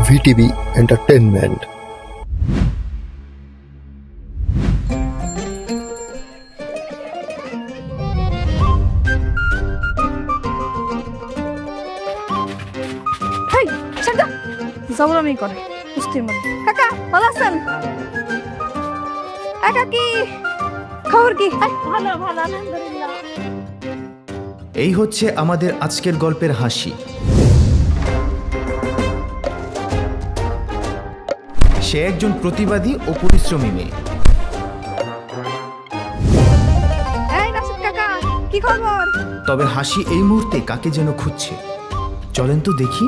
VTV entertainment. জবরমি করে কুস্তির মধ্যে। কাকা ভালো আছেন? কাকি খবর কি? ভালো ভালো আলহামদুলিল্লাহ। এই হচ্ছে আমাদের আজকের গল্পের হাসি। সে একজন প্রতিবাদী ও পরিশ্রমী মেয়ে। এই রাশিদ কাকা কি খবর? তবে হাসি এই মুহূর্তে কাকে যেন খুঁজছে। চলেন তো দেখি।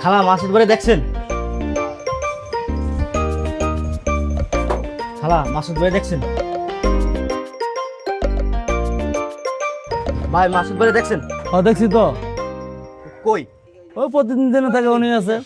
খালা মাসুদ ভাই দেখছেন? খালা মাসুদ ভাই দেখছেন? ভাই মাসুদ ভাই দেখছেন? দেখছি তো। কই? ওই প্রতিদিন দিনে থাকে উনি আছে।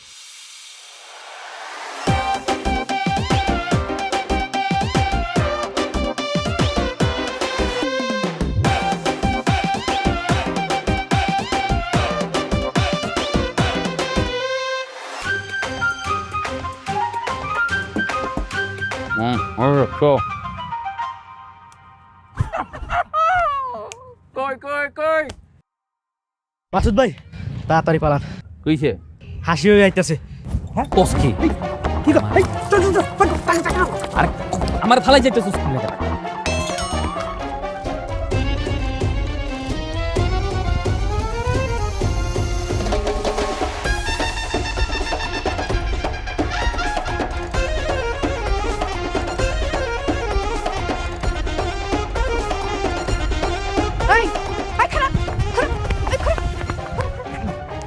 মাসুদ ভাই তাড়াতাড়ি পালান। কইছে হাসি হয়ে যাইতেছে। কোস কি আরে আমার ফালাই যাইতেছিস তুমি না?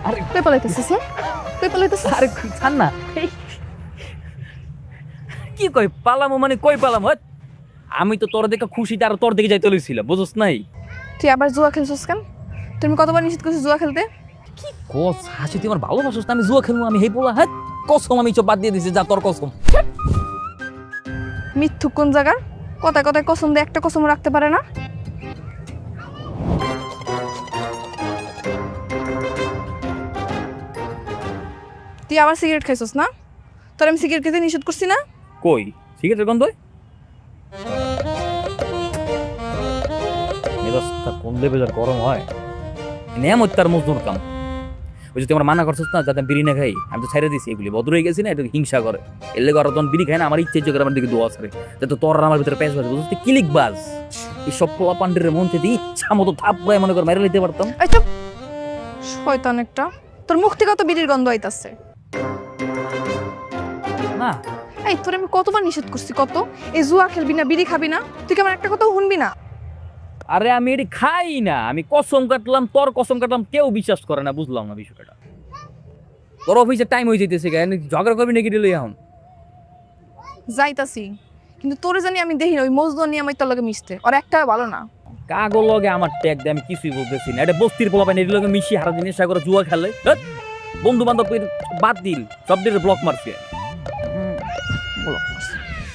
আরে কই পালাইতেছিস? কই পালাইতেছিস? আরে ছাড় না। কি কই পালামো মানে কই পালামো? আমি তো তোর দিকে খুশিতে আর তোর দিকে যাইতে লইছিলাম, বুঝছ নাই? তুই আবার জুয়া খেলছিস কেন? তুমি কতবার নিষেধ করছিস জুয়া খেলতে? কি কস হাসি, তুই আমার ভালোবাসিস না? আমি জুয়া খেলবো? আমি হেই বলা হ্যাঁ কসম, আমি চোখ বাদ দিয়ে দিছি, যা তোর কসম। মিথ্যুক কোন জায়গার? কথায় কথায় কসম দিয়ে একটা কসম রাখতে পারে না। তুই আবার সিগারেট খাইছস না? তোর আমি সিগারেট খেতে নিষেধ করছি না? কই সিগারেটের গন্ধ? মেজাজটা কোন লেভেলের গরম হয়। নেয়ামত তার মজদুর কাম। ওই যে তুই আমার মানা করছিস না যাতে বিড়ি না খাই, আমি তো ছেড়ে দিছি। এগুলি বদর হয়ে গেছি না, এটা হিংসা করে। এর লেগে ওরা তখন বিড়ি খায় না, আমার ইচ্ছে করে আমার দিকে দোয়া করে যাতে তোর আমার ভিতরে প্যাঁচ বাজে, বুঝতে কিলিক বাজ। এই সব পোলা পান্ডের মন থেকে ইচ্ছা মতো থাপ গায়ে মনে করে মেরে নিতে পারতাম। এই চুপ শয়তান একটা, তোর মুখ থেকে তো বিড়ির গন্ধ আইতাছে। না এই তোর আমি কতবার নিষেধ করছি, কত এই জুয়া খেলবি না, বিড়ি খাবি না, তুই কি আমার একটা কথাও শুনবি না? আরে আমি এটি খাই না, আমি কসম কাটলাম, তোর কসম কাটলাম, কেউ বিশ্বাস করে না। বুঝলাম না বিষয়টা। তোর অফিসের টাইম হয়ে যেতেছে, ঝগড়া করবি নাকি দিলে এখন? যাইতাছি, কিন্তু তোরে জানি আমি দেখি না ওই মজদু নিয়ে আমার তোর লগে মিশতে, আর একটা ভালো না। কাগজ লগে আমার ট্যাগ দিয়ে আমি কিছুই বলতেছি না। এটা বস্তির পোলা পাই, এটির লগে মিশি হারা দিন নেশা করে জুয়া খেলে। বন্ধু বান্ধব বাদ দিল, সব দিকে ব্লক মারছে।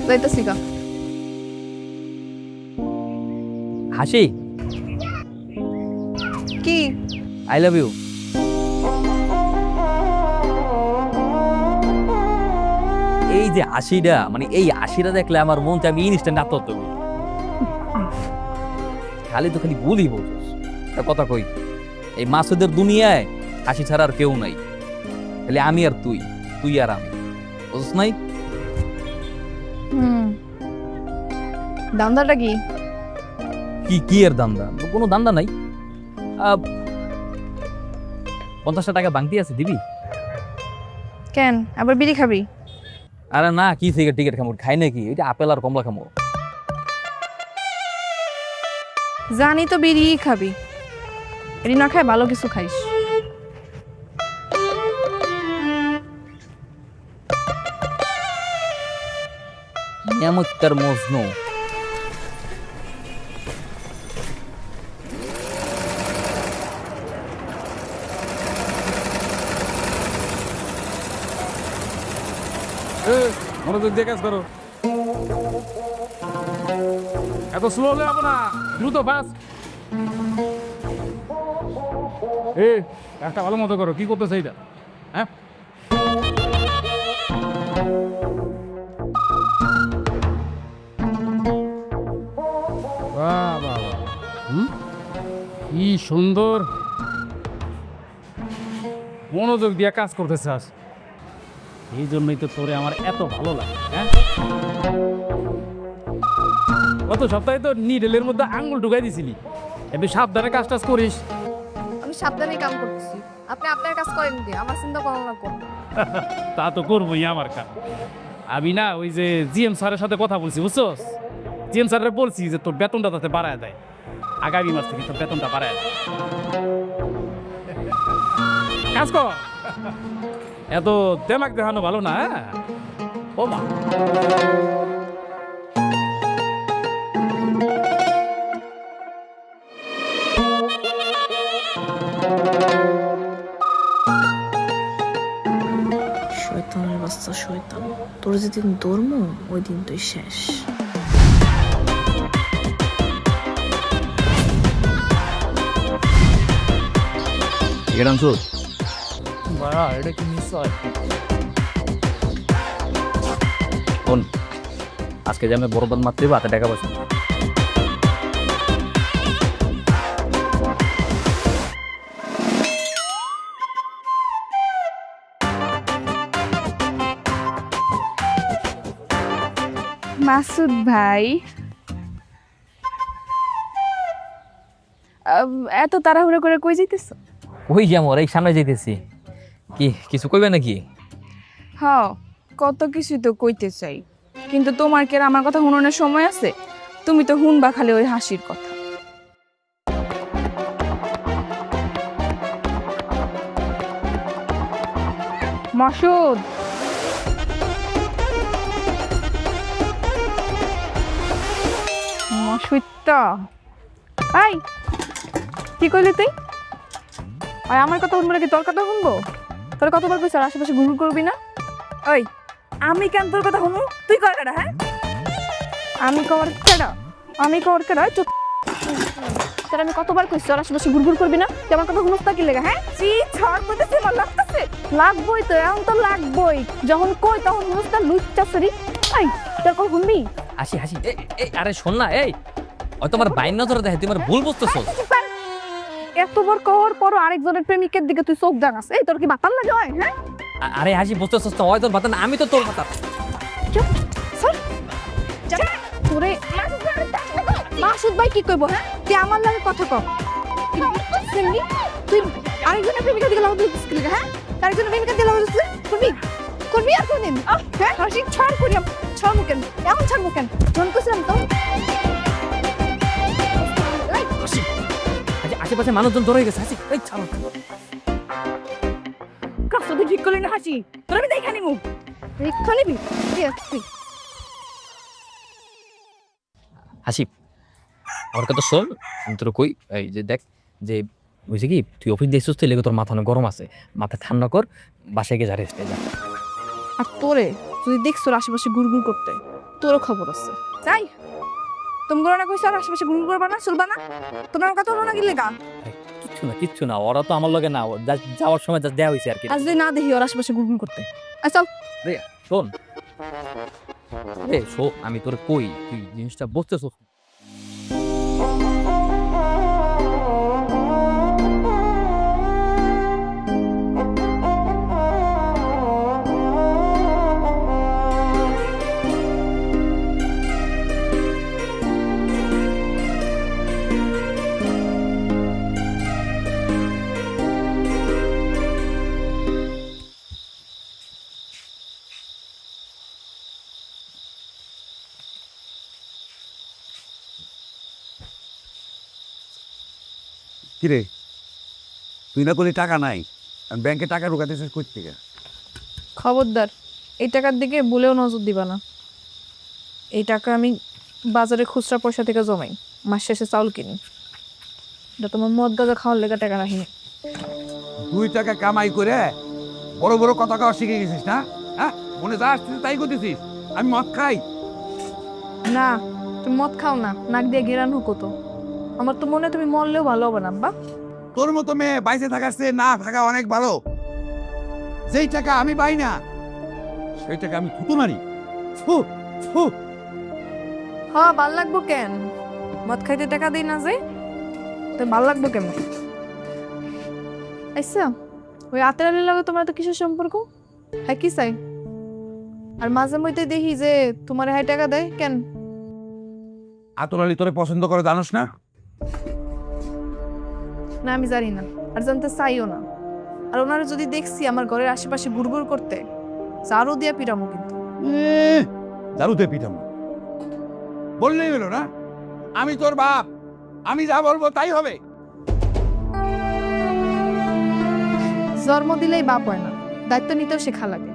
যাইতাছি গা। হাসি কি? I love you. এই যে হাসিটা, মানে এই হাসিটা দেখলে আমার মনটা আমি ইনস্ট্যান্ট আত্মহত্যা করি। খালি তো খালি বলি বলছিস একটা কথা কই, এই মাসুদের দুনিয়ায় হাসি ছাড়া আর কেউ নাই। খালি আমি আর তুই, তুই আর আমি, বুঝছ নাই? দান্দাটা কি? কি কি এর দান্দা? কোনো দান্দা নাই। 50 টাকা বাংতি আছে, দিবি? কেন আবার বিড়ি খাবি? আরে না, কি সিগারেট টিকেট খামো? খাই নাকি? এটা আপেল আর কমলা খামো। জানি তো বিড়ি খাবি, এটি না খায় ভালো কিছু খাইস। নিয়ামতের মজনু। মনোযোগ দিয়ে কাজ করো। এত স্লো হলে হবে না, দ্রুত ফাস্ট। এ একটা ভালো মতো করো, কি করতেছে এইটা? হ্যাঁ, বাহ বাহ বাহ, কি সুন্দর মনোযোগ দিয়ে কাজ করতে চাস, এই জন্যই তো তোরে আমার এত ভালো লাগে। হ্যাঁ, গত সপ্তাহে তো নিডেলের মধ্যে আঙ্গুল ঢুকাই দিছিলি, একটু সাবধানে কাজ টাজ করিস। আমি সাবধানে কাম করতেছি, আপনি আপনার কাজ করেন দিয়ে আমার চিন্তা করেন না কোন। তা তো করবোই আমার কাজ। আমি না ওই যে জিএম স্যারের সাথে কথা বলছি, বুঝছস? জিএম স্যারের বলছি যে তোর বেতনটা তাতে বাড়ায় দেয়, আগামী মাস থেকে তোর বেতনটা বাড়ায় দেয়। কাজ কর, এত দেমাক দেখানো ভালো না। হ্যাঁ ও মা, শয়তানের বাচ্চা শয়তান, তোর যেদিন ধর্ম ওই দিন তুই শেষ। এটা আনছো? এটা কি নিশ্চয় শোন, আজকে যে আমি বরবাদ মাত্রই হাতে টাকা পয়সা নেই। মাসুদ ভাই, এত তাড়াহুড়ো করে কই যাইতেছ? ওই যে আমার এই সামনে যাইতেছি। কি কিছু কইবে নাকি? হ্যাঁ, কত কিছু তো কইতে চাই, কিন্তু তোমার কি আর আমার কথা শুনানোর সময় আছে? তুমি তো শুনবা খালি ওই হাসির কথা। মাসুদ, মাসুদটা এই কি কইলি তুই? আর আমার কথা শুনবো নাকি তোর কথা শুনবো? তোর কতবার কইছ আর আশেপাশে ঘুরঘুর করবি না? ওই আমি কেন তোর কথা শুনবো? তুই কর কেডা? হ্যাঁ, আমি কর কেডা? আমি কর কেডা? চুপ। তোর আমি কতবার কইছ আর আশেপাশে ঘুরঘুর করবি না? তুই আমার কথা শুনছ তা কি লেগে? হ্যাঁ, চি ছাড় কইতেছিস, আমার লাগতেছে। লাগবই তো, এখন তো লাগবই। যখন কই তখন বুঝতা লুচ্চাছরি। এই তোর কথা শুনবি? হাসি হাসি, এই আরে শোন না, এই ওই তোমার বাইন নজরে দেখে তুই আমার ভুল বুঝতেছস। এতবার কওয়ার পরও আরেকজনের প্রেমিকের দিকে তুই চোখ দাগাস। এই তোর কি বাতাল লাগে হয়? হ্যাঁ, আরে হাসি বুঝতেছস তো, ওই তোর বাতা না, আমি তো তোর বাতা। চুপ স্যার। তোরে মাসুদ ভাই কি কইবো? হ্যাঁ, তুই আমার লাগে কথা কম। তুই আরেকজনের প্রেমিকের দিকে লাগা দিছিস কি? হ্যাঁ, আরেকজনের প্রেমিকের দিকে লাগা দিছিস। করবি করবি আর কোনদিন? হ্যাঁ, হাসি ছাড় করিয়াম। ছাড় মুকেন, এমন ছাড় মুকেন। জন কইছিলাম তো। আশেপাশে মানুষজন ধরে গেছে। হাসি এই ছাড়ো, কাজটা তো ঠিক করলি না হাসি। তোর আমি দেখা নিমু। রিক্সা নিবি? ঠিক আছে তুই। হাসি আমার কথা শোন, আমি তোর কই, এই যে দেখ যে বুঝছি কি, তুই অফিস দেখছিস তো, লেগে তোর মাথা অনেক গরম আছে, মাথা ঠান্ডা কর, বাসায় গিয়ে যা রেস্টে যা। আর তোরে যদি দেখছ আশেপাশে ঘুরঘুর করতে, তোরও খবর আছে। তাই তুমি না কইছ আর আশেপাশে ঘুরঘুর করবা না, চলবা না? তোমার কথা হলো না কি লেগা? কিচ্ছু না, ওরা তো আমার লগে না, যাওয়ার সময় যা দেয়া হয়েছে আর কি। আজ যদি না দেখি ওর আশেপাশে ঘুরঘুর করতে, চল। রে শোন, আমি তোর কই, তুই জিনিসটা বুঝতেছস? কিরে, তুই না করলি টাকা নাই, ব্যাংকে টাকা ঢুকাতেছিস কই থেকে? খবরদার, এই টাকার দিকে বলেও নজর দিবা না। এই টাকা আমি বাজারে খুচরা পয়সা থেকে জমাই, মাস শেষে চাউল কিনি। এটা তোমার মদ গাঁজা খাওয়ার লেগে টাকা রাখিনি। 2 টাকা কামাই করে বড় বড় কথা কওয়া শিখে গেছিস না? হ্যাঁ, মনে যা আসছিস তাই করতেছিস। আমি মদ খাই না, তুমি মদ খাও না, নাক দিয়ে গেরান হোক তো। আমার তো মনে হয় তুমি মরলেও ভালো হবে না। বা তোর মতো মেয়ে বাইসে থাকার চেয়ে না থাকা অনেক ভালো। যেই টাকা আমি পাই না সেই টাকা আমি থুতু মারি। থু থু। হ্যাঁ ভাল লাগবো কেন? মদ খাইতে টাকা দিই না যে, তো ভাল লাগবো কেমন? আচ্ছা ওই আতের আলীর লগে তোমার তো কিসের সম্পর্ক? হ্যাঁ কি চাই? আর মাঝে মধ্যে দেখি যে তোমার হ্যাঁ টাকা দেয় কেন? আতর আলী তোরে পছন্দ করে জানোস না? না আমি জানি না, আর জানতে চাইও না। আর ওনারা যদি দেখছি আমার ঘরের আশেপাশে ঘুরঘুর করতে, চারও দিয়া পিরামো কিন্তু। দারুতে পিঠাম বললেই হলো না? আমি তোর বাপ, আমি যা বলবো তাই হবে। জন্ম দিলেই বাপ হয় না, দায়িত্ব নিতেও শেখা লাগে।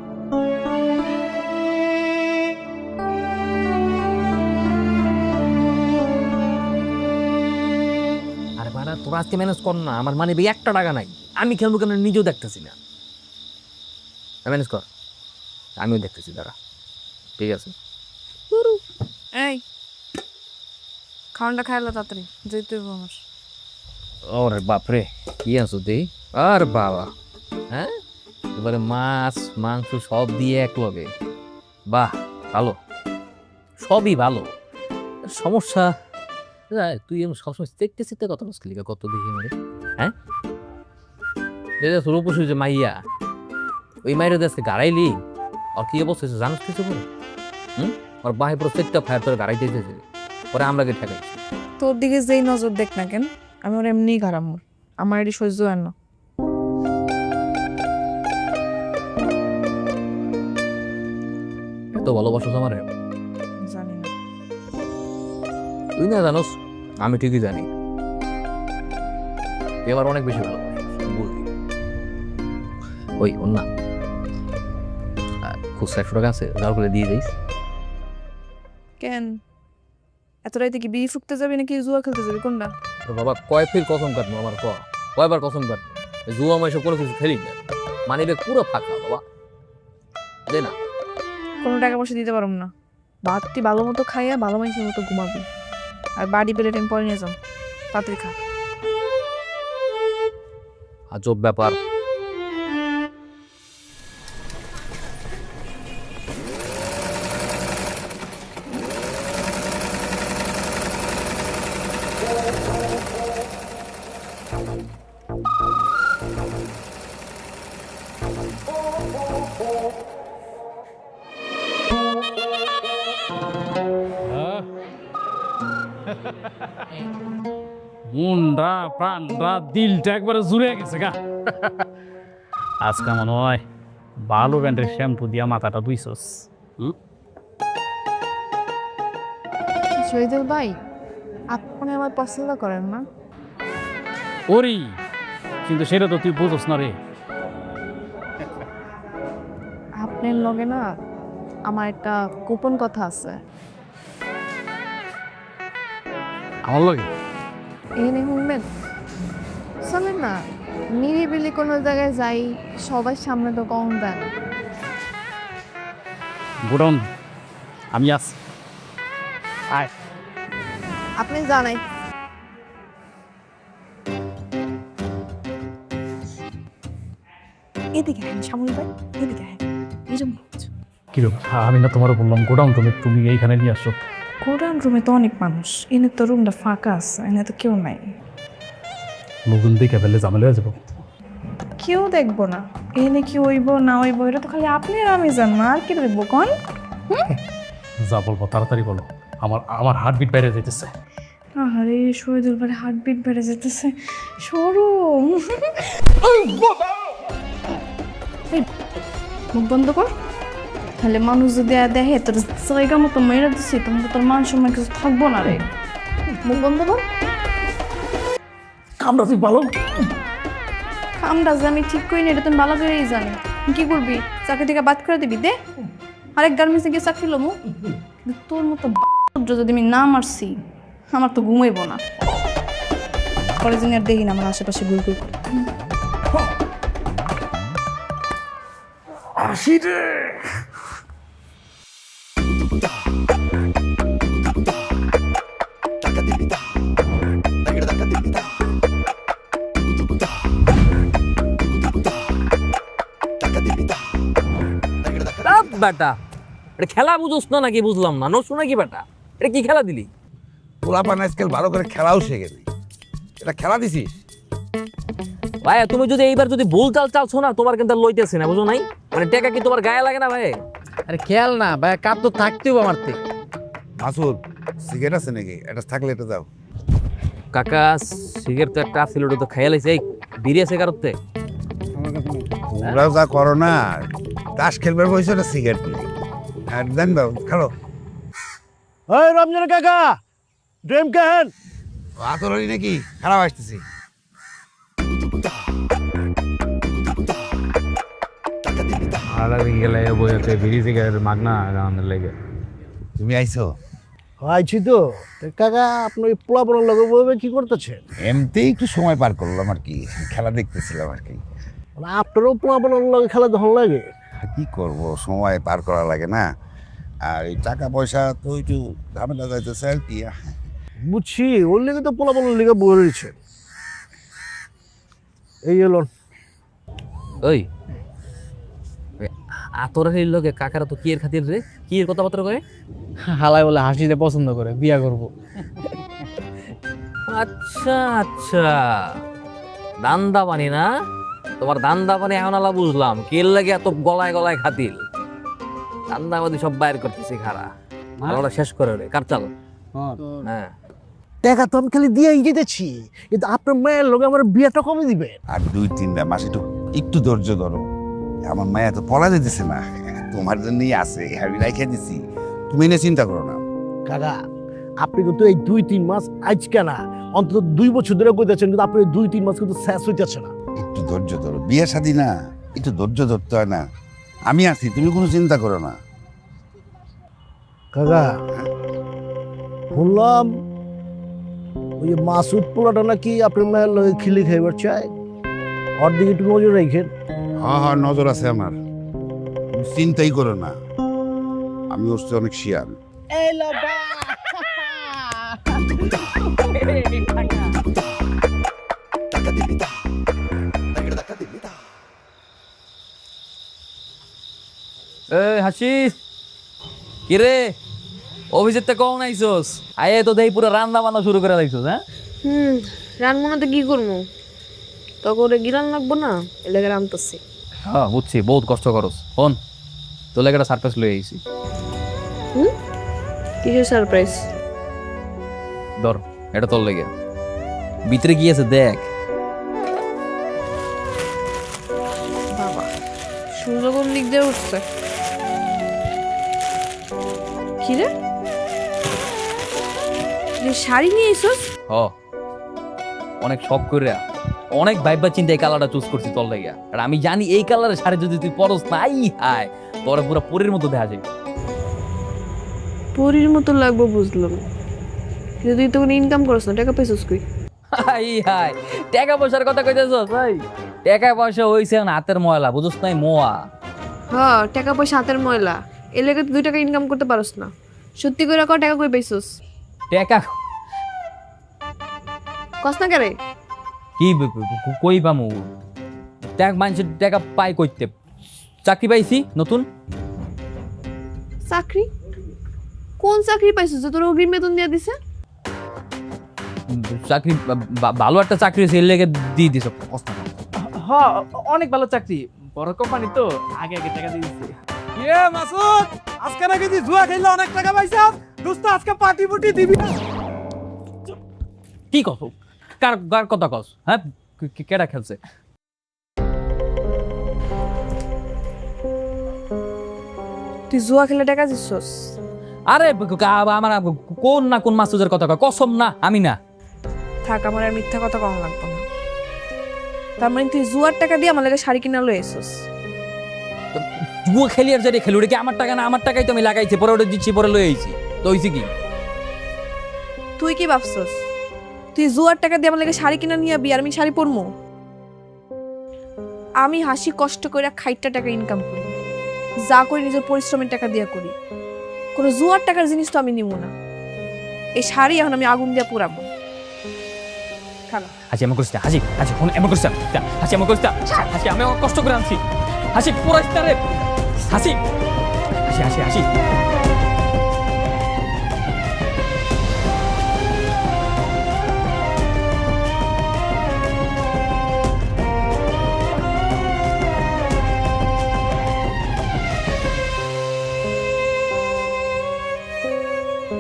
আরে বাড়া তোরা আজকে ম্যানেজ কর না, আমার মানে একটা টাকা নাই, আমি খেলবো কেন নিজেও দেখতেছি না। ম্যানেজ কর, আমিও দেখতেছি, দাঁড়া। ঠিক আছে এই খাওয়ানটা খাইলো তাড়াতাড়ি, যেতে হবে আমার। ওরে বাপরে কি আছো তুই? আর বাবা, হ্যাঁ এবারে মাছ মাংস সব দিয়ে এক লগে, বাহ ভালো, সবই ভালো। সমস্যা তুই এমন সবসময় চেকতে চেকতে কত মুশকিল, কত দেখি মানে, হ্যাঁ রূপসী যে মাইয়া, ওই মাইরে দেশকে গাড়াইলি, আর কি অবস্থা হয়েছে জানিস কিছু করে? ওর বাহে পুরো চেকটা ফায়ার করে গাড়াইতে পরে আমরা কে ঠেকাইছি। তোর দিকে যেই নজর দেখ না কেন, আমি ওর এমনি খারাপ, আমার এটি সহ্য হয় না। এত ভালোবাসো আমার? জানি না। তুই না জানোস, আমি ঠিকই জানি তুই আমার অনেক বেশি ভালোবাসিস, বুঝলি? ওই ওর না খুব 100 টাকা আছে, যার করে দিয়ে যাইস। কেন এত রাইতে কি বিড়ি ফুকতে যাবি নাকি জুয়া খেলতে যাবি, কোনটা? বাবা কয় ফির কসম কাটবো আমার, কয়বার কসম কাটবো? জুয়া মাইসব কোনো কিছু খেলি না, মানে পুরো ফাঁকা বাবা, দে না। কোনো টাকা পয়সা দিতে পারবো না, ভাতটি ভালো মতো খাইয়া ভালো মানুষের মতো ঘুমাবি, আর বাড়ি পেলে টাইম পরে নিয়ে যাও, তাড়াতাড়ি খা। আজব ব্যাপার। মনটা প্রাণটা দিলটা একবারে জুড়ে গেছে গা। আজকে মনে হয় ভালো ব্র্যান্ডের শ্যাম্পু দিয়া মাথাটা ধুইছস। শহীদুল ভাই, আপনি আমার পছন্দ করেন না? ওরি কিন্তু সেটা তো তুই বুঝোস না রে। আপনার লগে না আমার একটা গোপন কথা আছে। আমার লগে এনে শুনবেন? চলেন না নিরিবিলি কোনো জায়গায় যাই, সবার সামনে তো কম দেন। গোডাউন আমি আছি, আয়। আপনি জানাই এদিকে হ্যাঁ শ্যামল ভাই, এদিকে হ্যাঁ। কিরকম আমি না তোমার বললাম গোডাউন রুমে তুমি এইখানে নিয়ে আসো। গোডাউন রুমে তো অনেক মানুষ, এনে তো রুমটা ফাঁকা আছে, এনে তো কেউ নাই। লোকজন দেখে ফেললে ঝামেলা হয়ে যাবো। কেউ দেখবো না, এনে কি হইব না হইব এটা তো খালি আপনি আর আমি জান না, আর কি দেখবো কোন? যা বলবো তাড়াতাড়ি বলো, আমার হার্টবিট বাইরে যাইতেছে। আরে শহীদুল ভাই হার্টবিট বেড়ে যেতেছে, সরু। মুখ বন্ধ কর, তাহলে মানুষ যদি দেখে তোর জায়গা মতো মেরে দিচ্ছি, তোমাকে তোর মান সম্মান কিছু থাকবো না রে। মুখ বন্ধ কর। কামটা তুই ভালো কামটা যে আমি ঠিক করি না, এটা তুমি ভালো করেই জানি। কি করবি, চাকরি থেকে বাদ করে দিবি? দে আরেক গার্মেন্টসে গিয়ে চাকরি লমু। তোর মতো যদি আমি না মারছি, আমার তো ঘুমাইব না। পরে দিন আর দেখি না আমার আশেপাশে ঘুর ঘুর করে। আসি রে। বেটা, এটা খেলা বুঝোস না নাকি বুঝলাম না, নসু নাকি বেটা, এটা কি খেলা দিলি? পোলাপান আজকাল ভালো করে খেলাও শেখে নাই। এটা খেলা দিছিস? ভাই তুমি যদি এইবার যদি ভুল চাল চালছো না, তোমার কিন্তু আর লইতেছি না, বুঝো নাই? মানে টাকা কি তোমার গায়ে লাগে না ভাই? আরে খেয়াল না ভাই, কাপ তো থাকতেও আমারতে। মাসুদ, সিগারেট আছে নাকি? এটা থাকলে এটা দাও। কাকা সিগারেট তো একটা ছিল, ওটা তো খেয়াল হয়েছে। এই বিড়ি আছে কারোতে? তোমরাও যা করো না, তাস খেলবার বয়সে একটা সিগারেট নেই। আর দেন দাও, খেলো। ওই রমজান কাকা, ড্রেম কেন? আতরলি নাকি? খারাপ আসতেছি। তুমি আইছো? আইছি তো। কাকা আপনার পোলা পোলার লগে বলবে কি করতেছেন? এমনি একটু সময় পার করলাম আর কি, খেলা দেখতেছিলাম আর কি। আপনারও পোলা পোলার লগে খেলা তখন লাগে? কি করব, সময় পার করা লাগে না। আর এই টাকা পয়সা তো একটু ঝামেলা যাইতেছে আর কি। বুঝছি, ওর লেগে তো পোলা পোলার লেগে বয়ে রয়েছে। এই এলো। ওই আতরের লোকে কাকারা তো কি এর খাতির রে, কি এর কথাবার্তা করে? হালাই বলে হাসিতে পছন্দ করে, বিয়া করব। আচ্ছা আচ্ছা, দান্দা পানি না তোমার? দান্দা পানি এখন আলা বুঝলাম, কেল লাগে এত গলায় গলায় খাতিল। দান্দাবাদি সব বাইর করতেছি খারা, ওরা শেষ করে রে। কার চাল? হ্যাঁ, টাকা তো আমি খালি দিয়ে যেতেছি, কিন্তু আপনার মায়ের লোক আমার বিয়েটা কবে দিবে? আর 2-3 মাস একটু একটু ধৈর্য ধরো। আমার মায়া তো পড়া দিতেছে না, তোমার জন্যই আছে, আমি রাইখে দিছি। তুমি এনে চিন্তা করো না। কাকা আপনি কিন্তু এই 2-3 মাস আজকে না, অন্তত 2 বছর ধরে কইতেছেন, কিন্তু আপনি 2-3 মাস কিন্তু শেষ হইতেছে না। একটু ধৈর্য ধরো, বিয়ে শাদী না, একটু ধৈর্য ধরতে হয় না? আমি আছি, তুমি কোনো চিন্তা করো না। কাকা শুনলাম ওই যে মাসুদ পোলাটা নাকি আপনার মায়ের লগে খিলি খাইবার চায়, ওর দিকে একটু নজর রাখেন। হ্যাঁ হ্যাঁ, নজর আছে আমার, তুমি চিন্তাই করো না। আমি হচ্ছে অনেক শিয়াল। এই হাসি কি রে, অভিজিৎ তে কখন আইসোস? আয়ে তো দেই পুরো রান্না বান্না শুরু করে দিছস। হ্যাঁ রানবো তো কি করবো, তখন গিরান লাগবো না, এলাকায় রানতেছি। হ্যাঁ বুঝছি, বহুত কষ্ট করস। ফোন তোর লেগে একটা সারপ্রাইজ লই আইছি। কিসের সারপ্রাইজ? ধর, এটা তোর লেগে। ভিতরে কি আছে দেখ। বাবা, সূর্য কোন দিক দিয়ে উঠছে? কি রে, শাড়ি নিয়ে এসোস? হ, অনেক শখ করে অনেক ভাইবা চিন্তায় কালারটা চুজ করছি তোর লেগে। আর আমি জানি এই কালারের শাড়ি যদি তুই পরস না, আই হায়, তোর পুরো পরীর মতো দেখা যায়। পরীর মতো লাগবো বুঝলাম, কিন্তু তুই তো কোনো ইনকাম করছ না, টাকা পেয়েছিস কই? হাই হাই, টাকা পয়সার কথা কইতেছস? ভাই টাকা পয়সা হইছে না হাতের ময়লা, বুঝছ নাই? মোয়া। হ্যাঁ, টাকা পয়সা হাতের ময়লা, এলাকা 2 টাকা ইনকাম করতে পারস না। সত্যি করে কর, টাকা কই পাইছিস? টাকা কস না কেরে? কি কই পামু? মানুষের টাকা পাই কইতে, চাকরি পাইছি নতুন। চাকরি? কোন চাকরি পাইছিস যে তোর অগ্রিম বেতন দিয়ে দিছে? চাকরি ভালো একটা চাকরি হয়েছে, এর লেগে দিয়ে দিস। হ্যাঁ, অনেক ভালো চাকরি, বড় কোম্পানি তো, আগে আগে টাকা দিয়ে দিচ্ছে। ইয়ে মাসুদ, আজকে নাকি তুই জুয়া খেললে অনেক টাকা পাইছাস? দোস্ত আজকে পার্টি পুটি দিবি না? কি কস? কার কথা কস? হ্যাঁ, কেডা খেলছে? তুই জুয়া খেলে টাকা দিছস? আরে আমার কোন না কোন মাসুদের কথা কয়, কসম না, আমি না। থাক, আমার আর মিথ্যা কথা কম লাগতো না। তার মানে তুই জুয়ার টাকা দিয়ে আমার লাগে শাড়ি কিনা লয়ে এসোস? জুয়া খেলি আর যাই খেলি, ওটা কি আমার টাকা না? আমার টাকাই তো আমি লাগাইছি, পরে ওটা দিচ্ছি, পরে লয়ে আইছি। তো হইছে কি? তুই কি ভাবছস তুই জুয়ার টাকা দিয়ে আমার লাগে শাড়ি কিনা নিয়ে আবি আর আমি শাড়ি পরমু? আমি হাসি কষ্ট করে খাইটা টাকা ইনকাম করি, যা করি নিজের পরিশ্রমের টাকা দিয়ে করি। কোনো জুয়ার টাকার জিনিস তো আমি নিব না। এই শাড়ি এখন আমি আগুন দিয়ে পুরাবো। হাসি এমন করিস না, হাসি হাসি এমন করিস না, হাসি এমন করিস না, হাসি আমি কষ্ট করে আনছি, হাসি পুরাইস না রে, হাসি আসি আসি আসি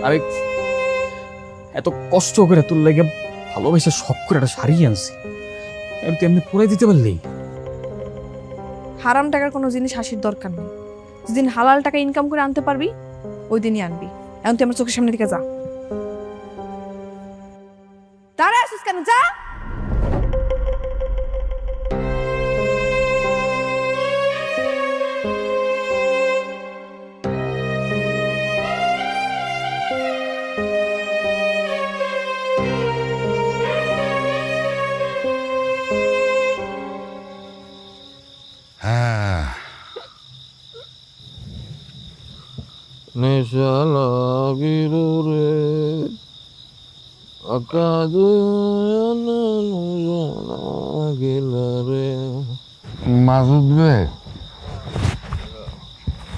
আমি এত কষ্ট করে তোর লেগে ভালোবেসে শখ করে একটা শাড়ি আনছি আমি তো এমনি পরে দিতে পারলি। হারাম টাকার কোনো জিনিস হাসির দরকার নেই। যেদিন হালাল টাকা ইনকাম করে আনতে পারবি ওই দিনই আনবি। এখন তুই আমার চোখের সামনে দিকে যা। দাঁড়ায় আসিস কেন? যা। নেশা লাগিল রে রে মাসুদ রে,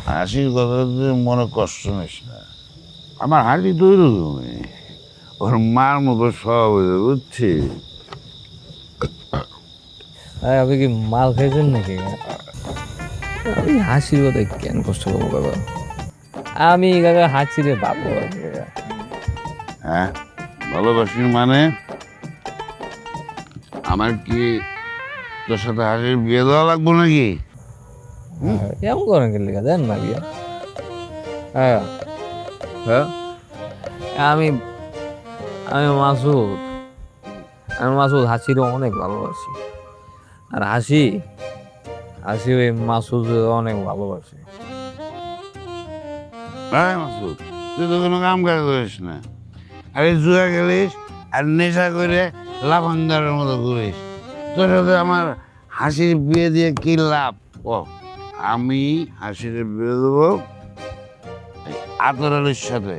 হাসির কথা মনে কষ্ট নিস না। আমার হাসি তৈরি ওর মার মতো সব বুঝছি। আপনি কি মাল খাইছেন নাকি? আমি হাসির কথা কেন কষ্ট করবো বাবা? আমি কাকা হাসি রে বাবু। হ্যাঁ, ভালোবাসি মানে আমার কি তোর সাথে হাসির বিয়ে দেওয়া লাগবো নাকি? এমন করেন গেলে দেন না বিয়ে। হ্যাঁ হ্যাঁ, আমি আমি মাসুদ হাসিরে অনেক ভালোবাসি। আর হাসি ওই মাসুদ অনেক ভালোবাসে। মাসুদ, তুই তো কোনো কাম কাজ করিস না, আরে জুয়া খেলিস আর নেশা করে লাফাঙ্গারের মতো ঘুরিস। তোর সাথে আমার হাসির বিয়ে দিয়ে কি লাভ? ও, আমি হাসির বিয়ে দেবো আতর আলীর সাথে।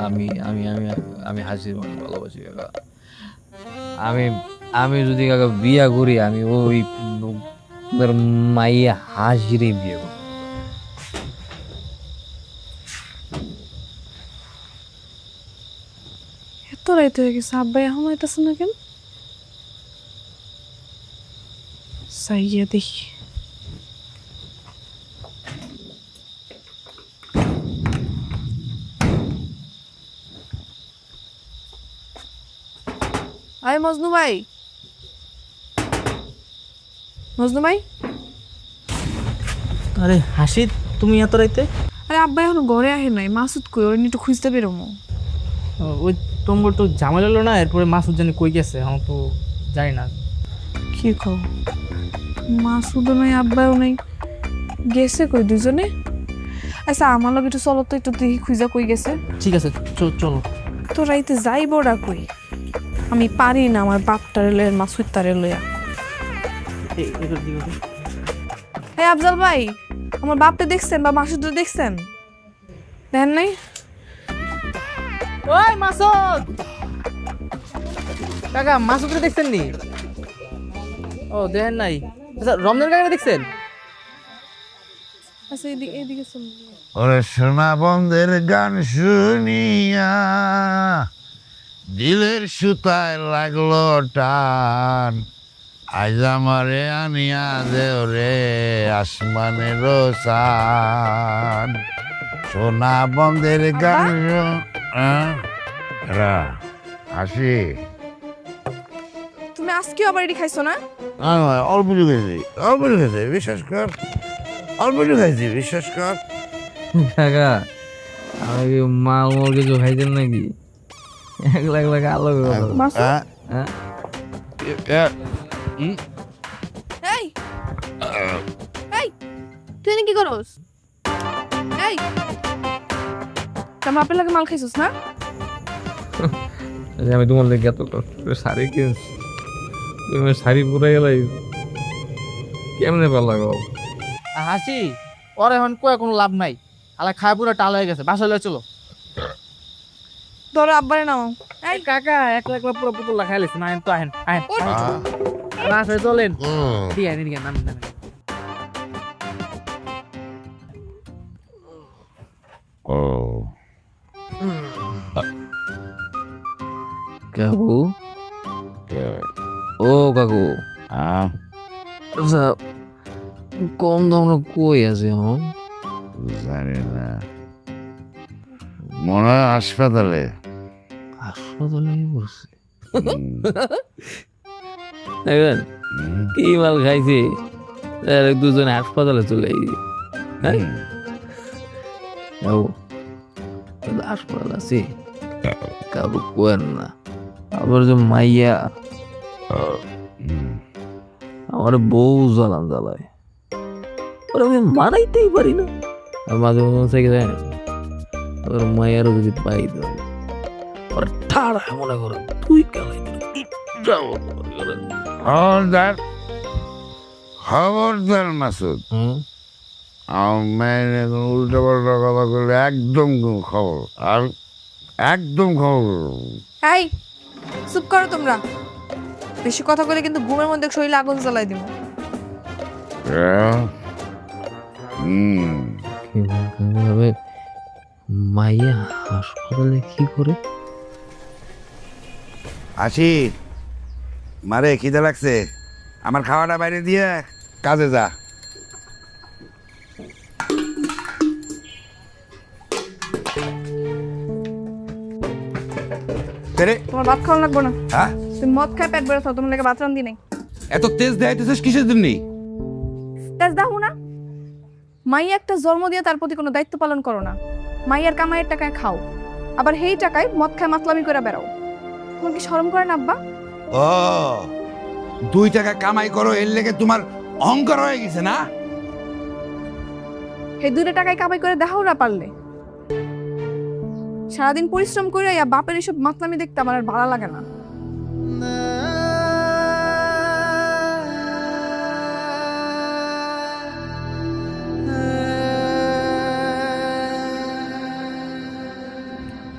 আমি আমি আমি আমি হাসির অনেক ভালোবাসি কাকা। আমি যদি কাকা বিয়া করি আমি ওই মাইয়া হাসিরে বিয়ে করব। এত রাইত হয়ে গেছে, আব্বাই এখন আইতাছে না কেন? সাইয়া দেখি। আয় মজনু ভাই, মজনু ভাই। আরে হাসি, তুমি এত রাইতে? আরে আব্বাই এখন ঘরে আহে নাই, মাসুদ কই? ওর একটু খুঁজতে বেরোমো। ওই তোমার তো ঝামেলা হলো না, এরপরে মাসুদ জানি কই গেছে, আমি তো জানি না। কি কও? মাসুদও নাই আব্বাও নাই, গেছে কই দুজনে? আচ্ছা আমার লগে একটু চলো তো, একটু দেখি খুঁজা কই গেছে। ঠিক আছে চলো। তো রাইতে যাইব ওরা কই? আমি পারি না আমার বাপটারে লয়ে মাসুদ তারে লইয়া। হ্যাঁ আফজাল ভাই, আমার বাপটা দেখছেন বা মাসুদ দেখছেন? দেখেন নাই? ওই মাসুদ কাকা, মাসুদরে দেখছেন নি? ও দেখেন নাই? আচ্ছা রমজান কাকা দেখছেন? আচ্ছা এদিকে চল। ওরে সোনা বন্ধের গান শুনিয়া দিলের সুতায় লাগলো টান, আজ আমারে আনিয়া দেও রে আসমানের চান। সোনা বন্ধের গান হাসি, তুমি আজকেও আবার এটি খাইছো না? অল্প খাইছি বিশ্বাস কর, অল্প খাইছি বিশ্বাস কর। কাকা আমি কি মাল মোর কিছু খাইছেন নাকি? এক আলো এই এই তুই কি করস? এই তোমার বাপের লাগে মাল খাইছস না? আমি তোমার লেগে এত কষ্ট করে শাড়ি কিনছি, তুমি শাড়ি পরে গেলাই কেমনে পালা গো? হাসি, ওর এখন কয়ে কোনো লাভ নাই, আলা খায় পুরো টাল হয়ে গেছে, বাসা লয়ে চলো। ধরো আব্বারে নাও। এই কাকা একলা পুরো পুতুল খাই লেছে না, তো আহেন আহেন। বাসায় চলেন হুম। ঠিক আছে ঠিক আছে নামেন নামেন ও কাকু ও কাকু হ্যাঁ আচ্ছা কম দাম কই আছে এখন জানি না মনে হয় হাসপাতালে হাসপাতালে বসছে হুম, দেখবেন হুম, কি মাল খাইছে দুজনে হাসপাতালে চলে গেছে হ্যাঁ হুম। কাকু হাসপাতাল আছে কাকু কোয়েন না আবার যে মাইয়া হুম। আমার বউ জ্বালান জ্বালায় ওরা আমি মানাইতেই পারি না আর মাঝে মাঝে থেকে যায় না ওর মায়েরও যদি পাই তো ওরা ঠাড়া মনে করো তুই কেলাই খবরদার খবরদার মাসুদ হুম আমার মায়ের এখন উল্টো পাল্টা কথা করলে একদম খবর আর একদম খবর এই চুপ করো তোমরা, বেশি কথা বলে কিন্তু ঘুমের মধ্যে শরীরে আগুন জ্বালাই দিব। কিভাবে মাইয়া হাসপাতালে কি করে আসি মারে খিদে লাগছে, আমার খাওয়াটা বাইরে দিয়ে কাজে যা। তোমার ভাত খাওয়া লাগবো না, হ্যাঁ তুমি মদ খায় পেট বেড়ে থাও, তোমার লাগে ভাত রান্ধি নাই। এত তেজ দেখাইতেছিস কিসের জন্য? তেজ দাও না, মাইয়া একটা জন্ম দিয়ে তার প্রতি কোনো দায়িত্ব পালন করো না। মাইয়ার কামাইয়ের টাকায় খাও, আবার সেই টাকায় মদ খায় মাতলামি করে বেড়াও। তোমার কি শরম করে না আব্বা? ও 2 টাকা কামাই করো এর লেগে তোমার অহংকার হয়ে গেছে না? সেই 2 টাকায় কামাই করে দেখাও না পারলে। সারাদিন পরিশ্রম করে বাপের এসব মাতলামি দেখতে আমার আর ভালো লাগে না।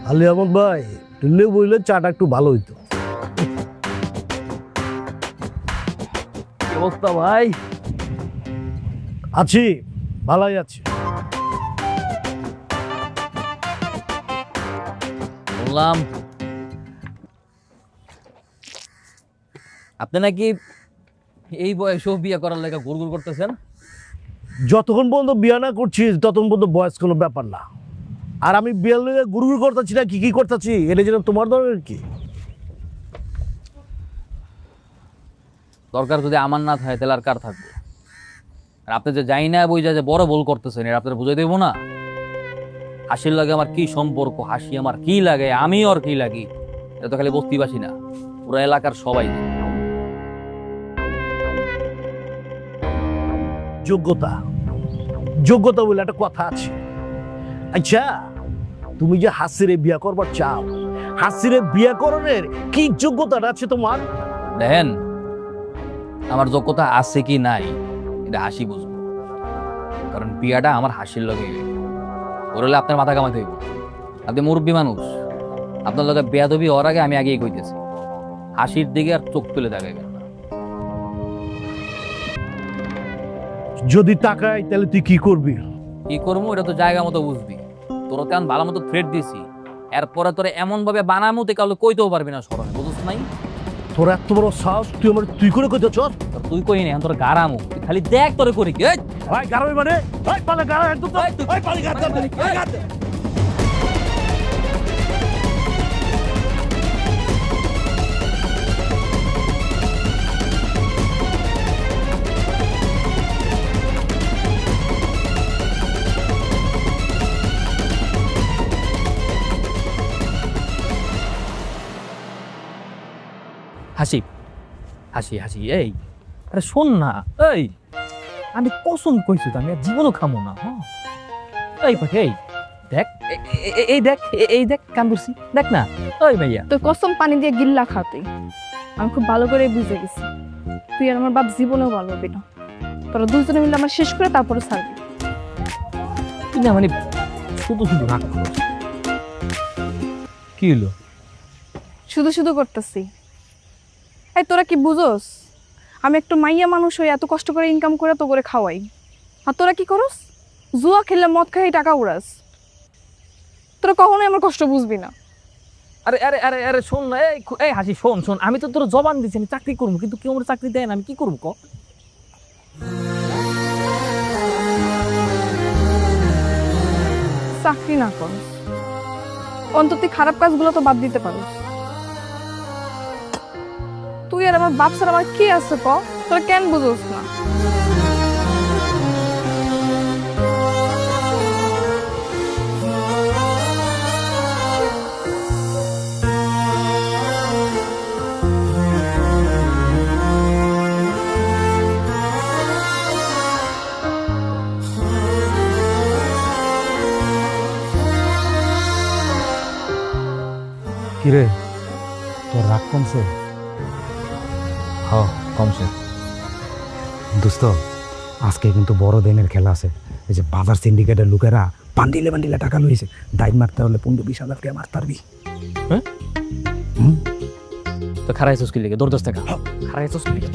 আলী আহমদ ভাই তুললে বললে চাটা একটু ভালো হইতো। কি অবস্থা ভাই? আছি, ভালোই আছি। বললাম আপনি নাকি এই বয়সেও বিয়ে করার লেগে গুড়গুড় করতেছেন? যতক্ষণ পর্যন্ত বিয়া না করছি ততক্ষণ পর্যন্ত বয়স কোনো ব্যাপার না। আর আমি বিয়ার লেগে গুরুগুর করতেছি না, কি করতেছি এটা যেন তোমার দরকার কি? দরকার যদি আমার না থাকে তাহলে আর কার থাকবে? আর আপনি যে যাই না বুঝা যে বড় ভুল করতেছেন এটা আপনার বুঝাই দেবো না? হাসির লাগে আমার কি সম্পর্ক, হাসি আমার কি লাগে, আমি ওর কি লাগি, এটা তো খালি বস্তিবাসী না, পুরো এলাকার সবাই জানে। যোগ্যতা যোগ্যতা বলে একটা কথা আছে। আচ্ছা তুমি যে হাসিরে বিয়া করবার চাও, হাসিরে বিয়া করণের কি যোগ্যতাটা আছে তোমার? দেখেন আমার যোগ্যতা আছে কি নাই এটা হাসি বুঝবো, কারণ বিয়াটা আমার হাসির লগে ওর হলে আপনার মাথা কামাতে হইব। আপনি মুরব্বী মানুষ, আপনার লগে বেয়াদবি হওয়ার আগে আমি আগেই কইতেছি, হাসির দিকে আর চোখ তুলে দেখাইবেন না। যদি তাকাই তাহলে তুই কি করবি? কি করবো এটা তো জায়গা মতো বুঝবি। তোর তেমন ভালো মতো থ্রেট দিছি, এরপরে তোরে এমন ভাবে বানামতে কাউকে কইতেও পারবি না স্মরণে, বুঝছ নাই? তোর এত বড় সাহস, তুই আমার তুই করে কইতে চল? তুই কই না তোর গারামু, তুই খালি দেখ তোরে করি কি। ভাই গারামি মানে ভাই পালে গারা একদম তো ভাই পালে গারা হাসি হাসি হাসি। এই আরে শোন না, এই আমি কসম কইছি তো আমি আর জীবনও খামো না। এই পাখি এই দেখ, এই দেখ, এই দেখ কান্দুরছি দেখ না। ওই ভাইয়া তোর কসম পানি দিয়ে গিল্লা খা তুই। আমি খুব ভালো করে বুঝে গেছি তুই আর আমার বাপ জীবনেও ভালো হবে না। তোরা দুজনে মিলে আমার শেষ করে তারপরে ছাড়বি। তুই না মানে শুধু শুধু রাগ করছিস। কি হলো? শুধু শুধু করতেছি। এই তোরা কি বুঝোস আমি একটু মাইয়া মানুষ হয়ে এত কষ্ট করে ইনকাম করে তো করে খাওয়াই, আর তোরা কি করস? জুয়া খেললে মদ খাই টাকা উড়াস। তোরা কখনোই আমার কষ্ট বুঝবি না। আরে আরে আরে আরে শোন না, এই হাসি শোন শোন, আমি তো তোর জবান দিচ্ছি আমি চাকরি করবো, কিন্তু কেউ আমার চাকরি দেয় না, আমি কি করবো ক? চাকরি না কর, অন্তত খারাপ কাজগুলো তো বাদ দিতে পারো। তুই আর আমার বাপ ছাড়া আমার কি আছে ক? তোরা কেন বুঝোস না? কিরে তোর রাগ কমছে? হ্যাঁ কমছে। দোস্ত আজকে কিন্তু বড় দিনের খেলা আছে। এই যে বাজার সিন্ডিকেটের লোকেরা বান্ডিলে বান্ডিলে টাকা লইছে, দাইন মারতে হলে 15-20 হাজার টাকা মারতে পারবি। হ্যাঁ তো খারাইছিস কি লেগে? দৌড় দোস্ত টাকা খারাইছিস কি লেগে?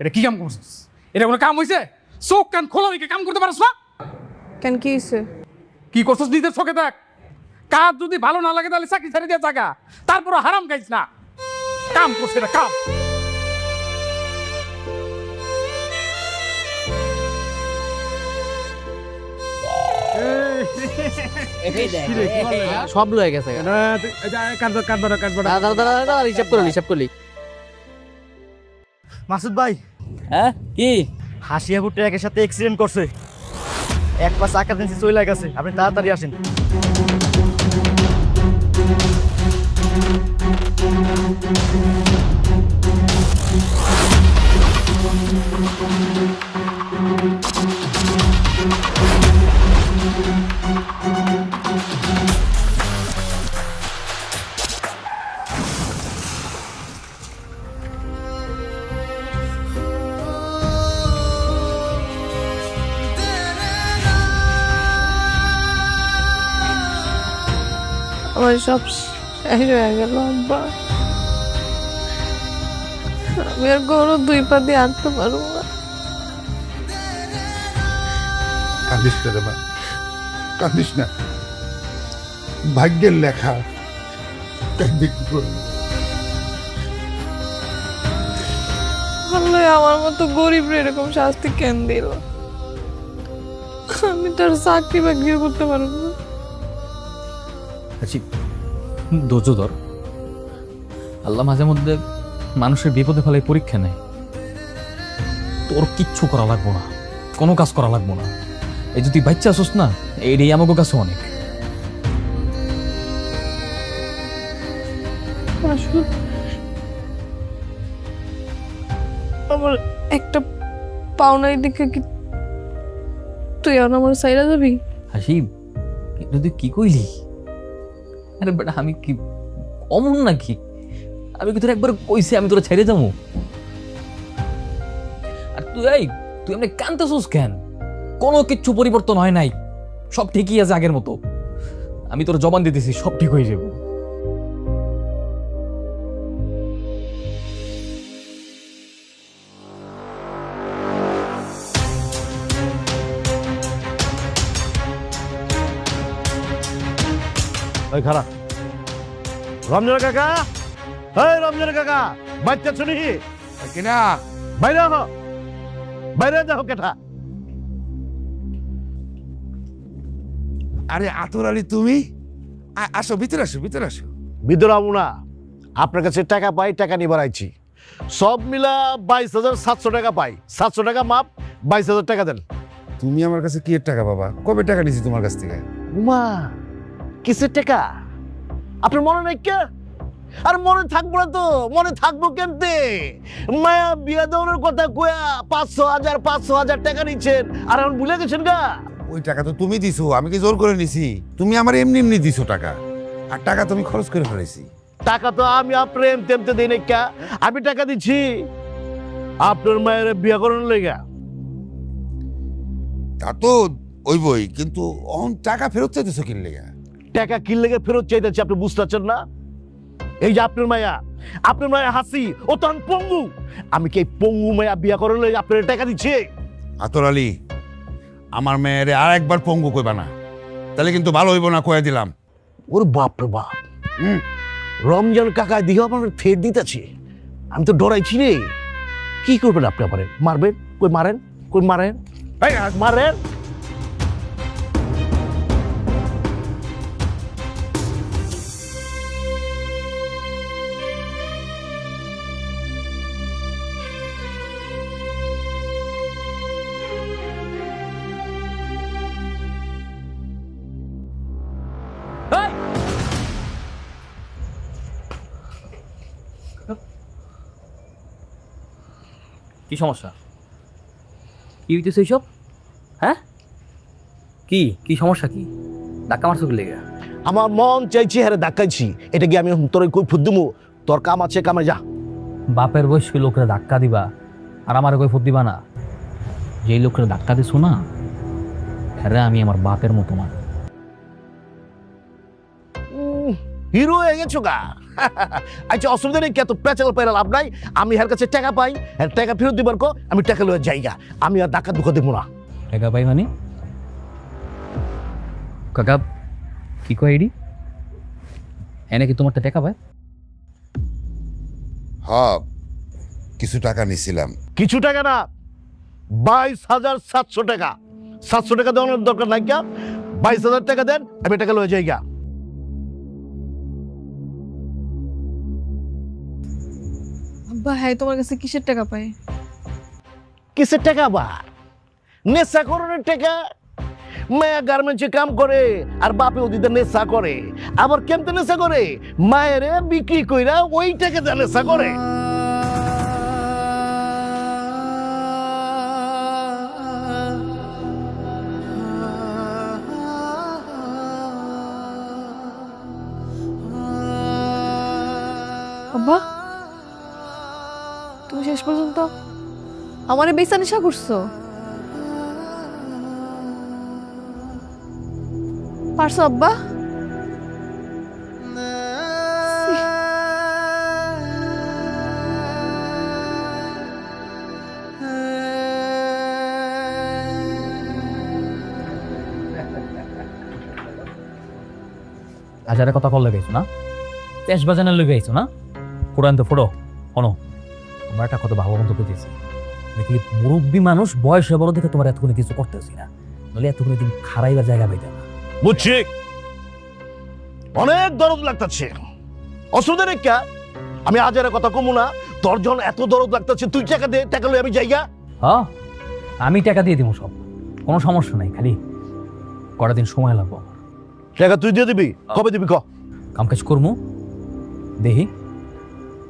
এটা কি কাম করছিস? এটা কোনো কাম হইছে? চোখ কান খোলা রেখে কাম করতে পারছ না? কেন কি হয়েছে? কি করছিস নিজের চোখে দেখ। কাজ যদি ভালো না লাগে তাহলে চাকরি ছেড়ে দিয়ে জায়গা, তারপর হারাম খাইস না। কাম করছে না কাম। সব লয়ে গেছে। হিসাব করলি হিসাব করলি। মাসুদ ভাই, হ্যাঁ কি হাসিয়াপুর ট্রাকের সাথে অ্যাক্সিডেন্ট করছে, এক পা চাকা দিনছি চলে গেছে, আপনি তাড়াতাড়ি আসেন। আমার সব শেষ হয়ে গেল আব্বা। আমি আর গরু 2 পা দিয়ে হাঁটতে পারবো না। কাঁদিস না রে মা, কাঁদিস না। ভাগ্যের লেখা, কাঁদবে কি করবি? আল্লাহ আমার মতো গরিব এরকম শাস্তি কেন দিল? আমি তো আর চাকরি বাকরিও করতে পারবো না। আচ্ছা ধৈর্য ধর। আল্লাহ মাঝে মধ্যে মানুষের বিপদে ফেলে পরীক্ষা নেয়। তোর কিচ্ছু করা লাগবো না, কোনো কাজ করা লাগবো না। এই যদি বাচ্চা আসোস না, এটাই আমাকে কাছে অনেক। আমার একটা পাওনাই দেখে কি তুই আর আমার সাইরা যাবি? হাসিব এটা তুই কি কইলি? আরে বেটা আমি কি অমন নাকি? আমি কি তোর একবার কইছি আমি তোরা ছেড়ে যাবো? আর তুই এমনি কাঁদতেছিস কেন? কোনো কিচ্ছু পরিবর্তন হয় নাই, সব ঠিকই আছে আগের মতো। আমি তোর জবান দিতেছি সব ঠিক হয়ে যাবে। ওই খারাপ রমজান কাকা, এই রমজান কাকা, বাচ্চা শুনি কিনা বাইরে হো, বাইরে যাও কেটা। আরে আতর আলী তুমি আসো, ভিতরে আসো, ভিতরে আসো। বিদ্যুরামু না, আপনার কাছে টাকা পাই, টাকা নিবার আইছি। সব মিলা 22,700 টাকা পাই। 700 টাকা মাপ, 22,000 টাকা দেন। তুমি আমার কাছে কি এর টাকা বাবা? কবে টাকা নিছি তোমার কাছ থেকে? উমা কিসের টাকা আপনার মনে নাই কে? আর মনে থাকবো না তো, মনে থাকবো কেমতে? মায়া বিয়া দেওয়ার কথা কয়া 500,000 টাকা নিচ্ছেন আর এখন ভুলে গেছেন গা? ওই টাকা তো তুমি দিছো, আমি কি জোর করে নিছি? তুমি আমার এমনি এমনি দিছো টাকা, আর টাকা তুমি খরচ করে ফেলেছি। টাকা তো আমি আপনার এমতে এমতে দিই নাই কা, আমি টাকা দিচ্ছি আপনার মায়ের বিয়া করানোর লেগা। তা তো ওই বই, কিন্তু টাকা ফেরত চাইতেছো কিন লেগা? টাকা কি লেগে ফেরত চাইতেছি আপনি বুঝতে পারছেন না? এই যে আপনার মায়া হাসি ও তখন পঙ্গু, আমি কি এই পঙ্গু মায়া বিয়া করানোর লেগে আপনার টাকা দিচ্ছি? আতর আলী, আমার মেয়েরে আর একবার পঙ্গু কইবা না, তাহলে কিন্তু ভালো হইব না, কয়ে দিলাম। ওর বাপ রে বাপ, রমজান কাকা দিকে আপনার ফের দিতেছে, আমি তো ডরাইছি রে। কি করবেন আপনি? আমারে মারবেন? কই মারেন, কই মারেন, মারেন। কি সমস্যা? কি হইতেছে এইসব? হ্যাঁ, কি কি সমস্যা? কি ধাক্কা মারছো কি লেগে? আমার মন চাইছে হ্যাঁ ধাক্কাইছি, এটা কি আমি তোর কই ফুদ্দুমু? তোর কাম আছে, কামে যা। বাপের বয়সী লোকরা ধাক্কা দিবা আর আমার কই ফুট দিবা না? যেই লোকরা ধাক্কা দিছো না, হ্যাঁ আমি আমার বাপের মতো মান। হিরো হয়ে গেছো গা। আচ্ছা অসুবিধা নেই, কত পেঁচাল পাইলা লাভ নাই। আমি এর কাছে টাকা পাই, হ্যাঁ টাকা ফেরত দিবার কো, আমি টাকা লয়ে যাইগা, আমি আর টাকা দুঃখ দেবো না। টাকা পাই মানে? কাকা কি কয় এডি? এনে কি তোমার টাকা পায়? হ্যাঁ, কিছু টাকা নিছিলাম। কিছু টাকা না, 22,700 টাকা। 700 টাকা দেওয়ার দরকার নাই কা, 22,000 টাকা দেন, আমি টাকা লয়ে যাইগা। আব্বা হ্যাঁ তোমার কাছে কিসের টাকা পায়? কিসের টাকা? আবার নেশা করণের টাকা। মায়া গার্মেন্টসে কাম করে আর বাপে ওদিকে নেশা করে। আবার কেমতে নেশা করে? মায়ের বিক্রি কইরা ওই টাকা দিয়ে নেশা করে। আব্বা তুমি শেষ পর্যন্ত আমারে বেচা নেশা করছো? পারছো আব্বা? হাজারে কথা কল লাগাইছো না, পেশ বাজানের লাগাইছো না, কোরআন তো ফোড়ো শোনো। তোমার একটা কত ভালো মন্দ পেতেছি, দেখলি মুরব্বী মানুষ বয়সে বড় দেখে তোমার এতক্ষণ কিছু করতেছি না, নইলে এতক্ষণ তুমি খারাইবার জায়গা পাইতে না। বুঝছি, অনেক দরদ লাগতেছে। অসুবিধা নেই কা, আমি হাজারের কথা কমু না। তোর যখন এত দরদ লাগতেছে, তুই টাকা দে, টাকা লই আমি যাইগা। হ্যাঁ আমি টাকা দিয়ে দিব, সব কোনো সমস্যা নাই, খালি কটা দিন সময় লাগবো। টাকা তুই দিয়ে দিবি? কবে দিবি ক? কাম কাজ করবো, দেখি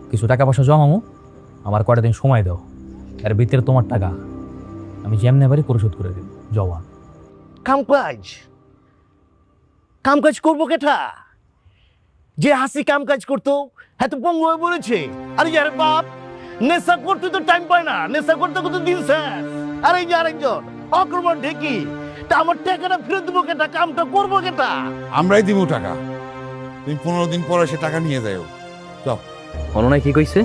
কিছু টাকা পয়সা জমামো, আমার কটা দিন সময় দাও, এর ভিতরে তোমার টাকা আমি যেমনি পারি পরিশোধ করে দেব। জওয়ান কাম কাজ করবো কেটা? যে হাসি কাম কাজ করতো হ্যাঁ তো পঙ্গু হয়ে বলেছে। আরে যারে বাপ নেশা করতে তো টাইম পায় না, নেশা করতে করতে দিন শেষ। আর এই যে আরেকজন অক্রমণ ঢেকি, তা আমার টাকাটা ফেরত দেবো কেটা? কামটা করবো কেটা? আমরাই দিব টাকা, তুমি 15 দিন পরে সে টাকা নিয়ে যাও। চল। নাই কি কইছে?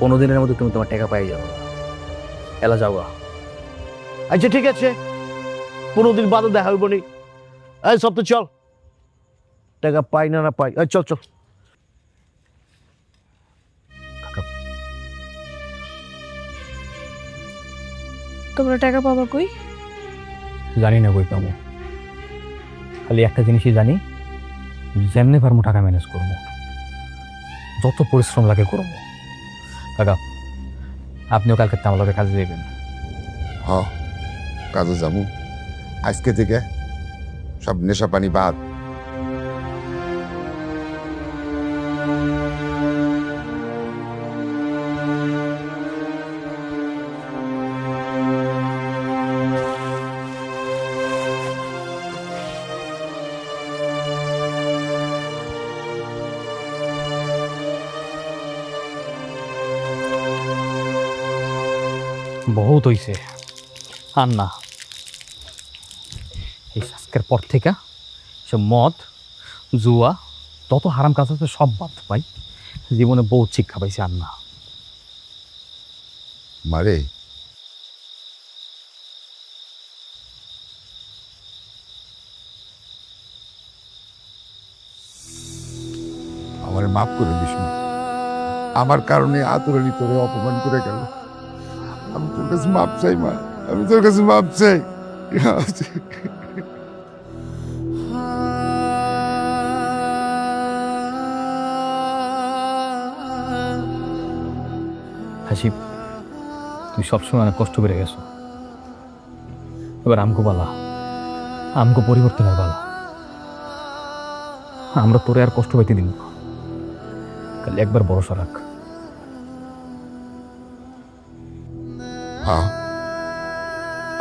15 দিনের মধ্যে তুমি তোমার টাকা পাই যাও, এলা যাওয়া। আচ্ছা ঠিক আছে, 15 দিন বাদে দেখা হইব নি। এই সব তো চল, টাকা পাই না না পাই, চল চল। তোমরা টাকা পাবা কই? জানি না কই পাবো, খালি একটা জিনিসই জানি, যেমনি পারবো টাকা ম্যানেজ করবো, যত পরিশ্রম লাগে করবো। কাকা আপনিও কালকে আমার লগে কাজে যাবেন। হ্যাঁ কাজে যাবো। আজকে থেকে সব নেশা পানি বাদ। বহুত হইছে আর না, এই আজকের পর থেকে সব মদ জুয়া তত হারাম কাজ আছে সব বাদ ভাই। জীবনে বহুত শিক্ষা পাইছে আর না। মারে আমার মাফ করে দিস না, আমার কারণে আতুরানি তোরে অপমান করে গেল। আমি তোর কাছে মাপ চাই মা, আমি তোর কাছে মাপ চাই। হাসিব, তুমি সবসময় অনেক কষ্ট করে গেছো, এবার আমগো বালা, আমগো পরিবর্তনের বালা। আমরা তোরে আর কষ্ট পাইতে দিব না, খালি একবার ভরসা রাখ। হ্যাঁ,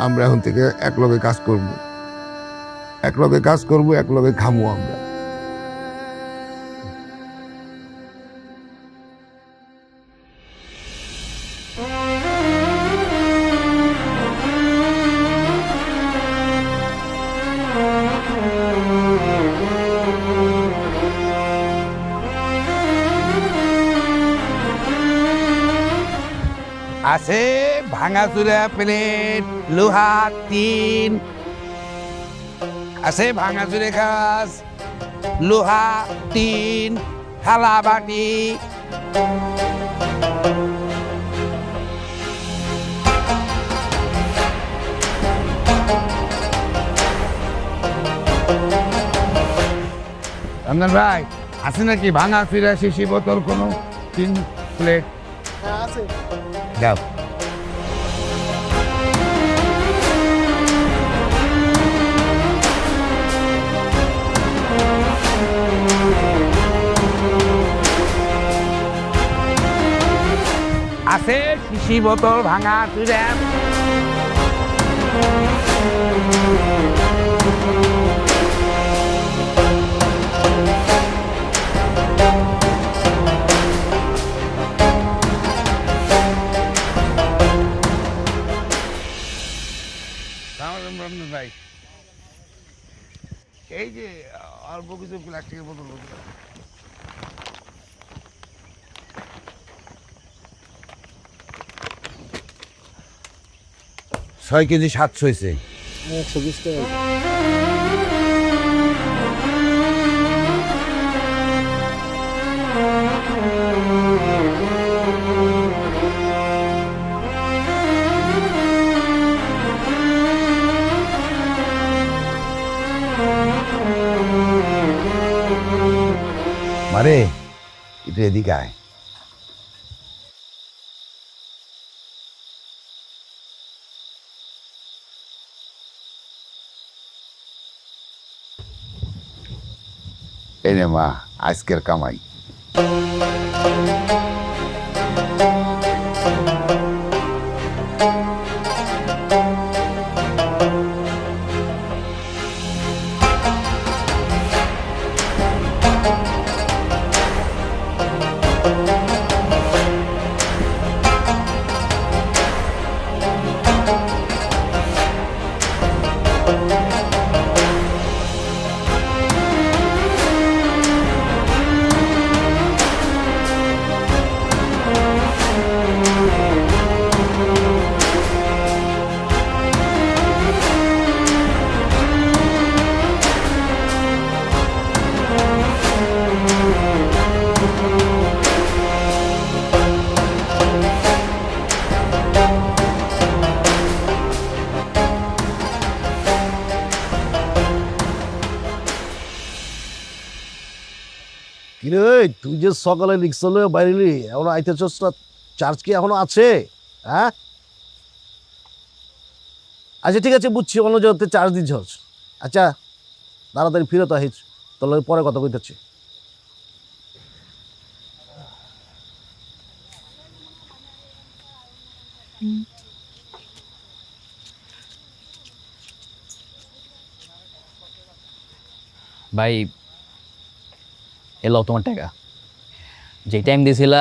আমরা এখন থেকে একলগে কাজ করব, একলগে কাজ করব, একলগে খামো আমরা। আছে ভাঙাচুরা প্লেট, লোহা টিন, আছে ভাঙাচুরে খাস, লোহা টিন, থালা বাটি। রমজান ভাই, আছে নাকি ভাঙাচুরা শিশি বোতল কোনো টিন প্লেট? আছে। দাও। আছে শিশি বোতল ভাঙা চুরা। ভাই, এই যে অল্প কিছু প্লাস্টিকের বোতল, 6 কেজি 700 হয়েছে। 120 টাকা। মারে এটা এদিকে আয়। এই নে মা আজকের কামাই। কিরে তুই যে সকালে রিক্সা লয়ে বাইরেলি, এখনো আইতেছস না? চার্জ কি এখনো আছে? হ্যাঁ, আচ্ছা ঠিক আছে বুঝছি, অন্য জায়গাতে চার্জ দিচ্ছ। আচ্ছা তাড়াতাড়ি ফিরত আহিস, তোর লগে পরে কথা কইতেছি। ভাই এলো তোমার টাকা, যে টাইম দিয়েছিলা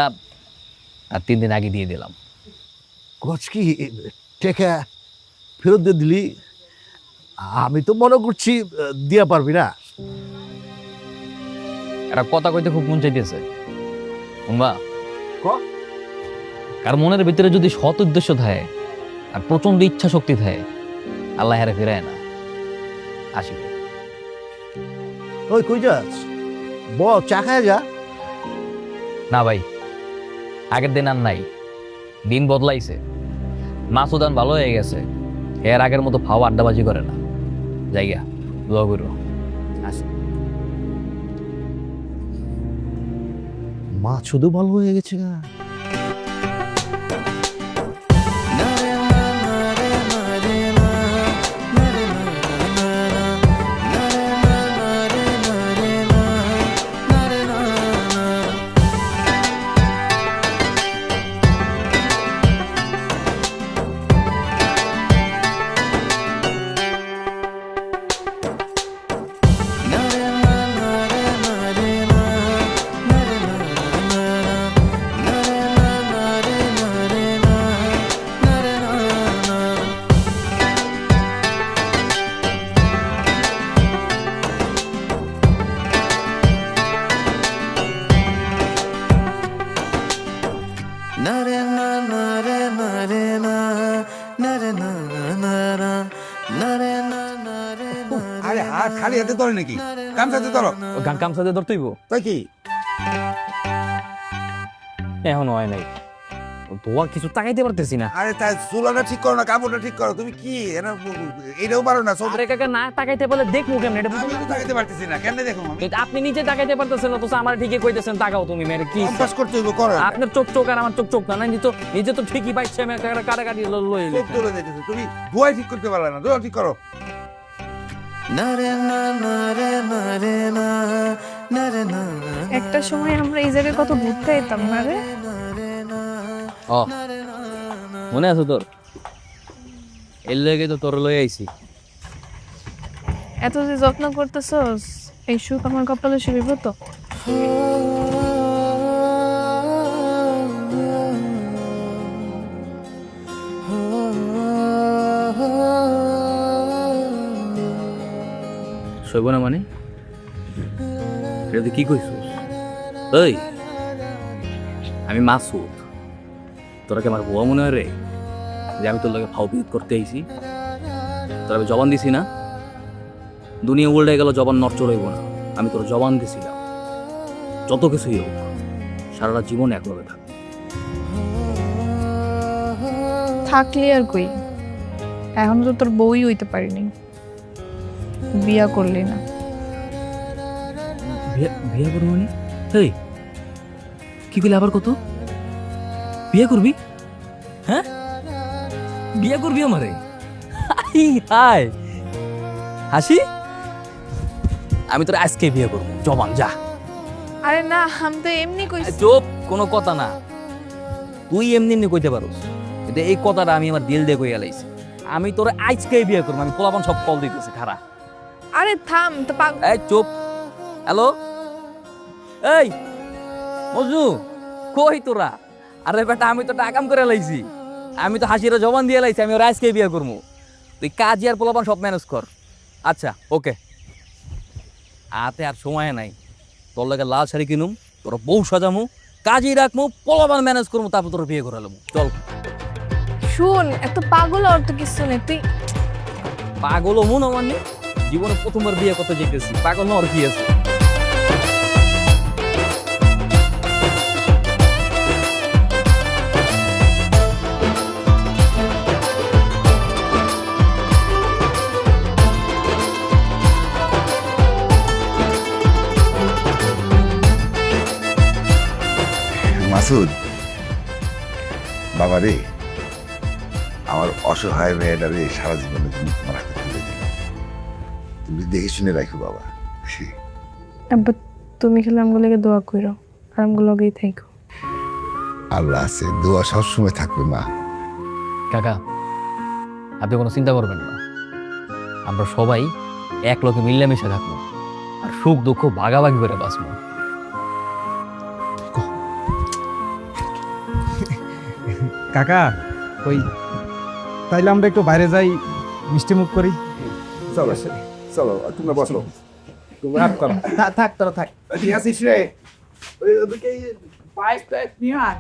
আর 3 দিন আগে দিয়ে দিলাম। কচ কি টেকা ফেরত দিয়ে দিলি? আমি তো মনে করছি দিয়া পারবি না। একটা কথা কইতে খুব মন চাইতেছে শুনবা? কার মনের ভিতরে যদি সৎ উদ্দেশ্য থাকে আর প্রচন্ড ইচ্ছা শক্তি থাকে, আল্লাহ হারে ফিরায় না। আসিবে ওই কই যাস? ব চা খায় যা। না ভাই, আগের দিন আর নাই, দিন বদলাইছে। মাসুদান ভালো হয়ে গেছে, এর আগের মতো ফাও আড্ডাবাজি করে না। জায়গা দোয়া করো। আসি। মা শুধু ভালো হয়ে গেছে না? আরে হাত খালি হাতে ধরে নাকি? গামছাতে ধরো। গামছাতে ধরতেইব? তাই কি এখনো হয় নাই, ধোয়া কিছু তাকাইতে পারতেছি না। আরে তাই চুলাটা ঠিক করো না, কাপড়টা ঠিক করো। তুমি কি এটাও পারো না? আরে কাকা না তাকাইতে বলে দেখবো কেমনে? এটা আমি তো তাকাইতে পারতেছি না, কেমনে দেখো? আপনি নিজে তাকাইতে পারতেছেন না তো আমার ঠিকই কইতেছেন তাকাও তুমি। মেরে কি কম্পাস করতে হইব করো। আপনার চোখ চোখ আর আমার চোখ চোখ না, নিজে তো ঠিকই পাইছে। আমি কাটাকাটি লই চোখ তুলে দিতেছো তুমি, ধোয়া ঠিক করতে পারলা না। ধোয়া ঠিক করো। একটা সময় আমরা এই জায়গায় কত ঘুরতে যেতাম না রে। ও মনে আছে তোর? এর লেগে তো তোর লই আইছি। এত যে যত্ন করতেছস, এই সুখ আমার কপালে শুবিব তো? শৈব না মানে? এটা তুই কি কইছিস? এই আমি মাসুদ, তোরা কি আমার বুয়া মনে হয় রে যে আমি তোর লগে ফাও পিট করতে আইছি? তোর আমি জবান দিছি না? দুনিয়া উল্টে গেল, জবান নষ্ট হইব না। আমি তোর জবান দিছিলাম, যত কিছুই হোক সারাটা জীবন একভাবে থাক। থাকলে আর কই, এখন তো তোর বউই হইতে পারিনি, বিয়া করলি না। বিয়ে করবো মানে? এই কি বলে আবার কত? বিয়ে করবি? হ্যাঁ বিয়ে করবি আমারে? হাই হাসি, আমি তোর আজকে বিয়ে করবো। জবান যা। আরে না, আমি তো এমনি কইছি। চুপ, কোনো কথা না। তুই এমনি এমনি কইতে পারোস, কিন্তু এই কথাটা আমি আমার দিল দিয়ে কইয়া লাইছি। আমি তোর আজকে বিয়ে করবো। আমি পোলাপন সব কল দিতেছি, খারা। আরে থাম তো পাগ। এই চুপ। হ্যালো, এই মজনু কই তোরা? আরে বেটা আমি তো টাকাম করে লাইছি, আমি তো হাসির জবান দিয়ে লাইছি আমি ওর আজকে বিয়ে করবো। তুই কাজ আর পোলাপান সব ম্যানেজ কর। আচ্ছা ওকে। আতে আর সময় নাই, তোর লাগে লাল শাড়ি কিনুম, তোর বউ সাজামু, কাজই রাখমু, পোলাপান ম্যানেজ করবো, তারপর তোর বিয়ে করালাম। চল। শুন, এত পাগল আর তো কিছু নেই। তুই পাগল মন আমার নেই, জীবনে প্রথমবার বিয়ে করতে যেতেছি, পাগল না আর কি আছে? মাসুদ বাবা রে, আমার অসহায় মেয়েটারে সারা জীবনের জন্য তোমার হাতে তুলে দিলাম। তুমি দেখে শুনে রাখো বাবা। আব্বা তুমি খেলে আমগুলো লেগে দোয়া করো আর আমগুলো লগেই থাকো। আল্লাহ আছে, দোয়া সবসময় থাকবে মা। কাকা আপনি কোনো চিন্তা করবেন না, আমরা সবাই এক লোকে মিলেমিশে থাকবো আর সুখ দুঃখ ভাগাভাগি করে বাঁচবো। কাকা ওই তাইলে আমরা একটু বাইরে যাই, মিষ্টি মুখ করি। চলো চলো, তোমরা বসো। থাক তোরা থাক। ঠিক আছিস রে? ওই ওদিকে পাইপ টাইপ নিয়ে আয়।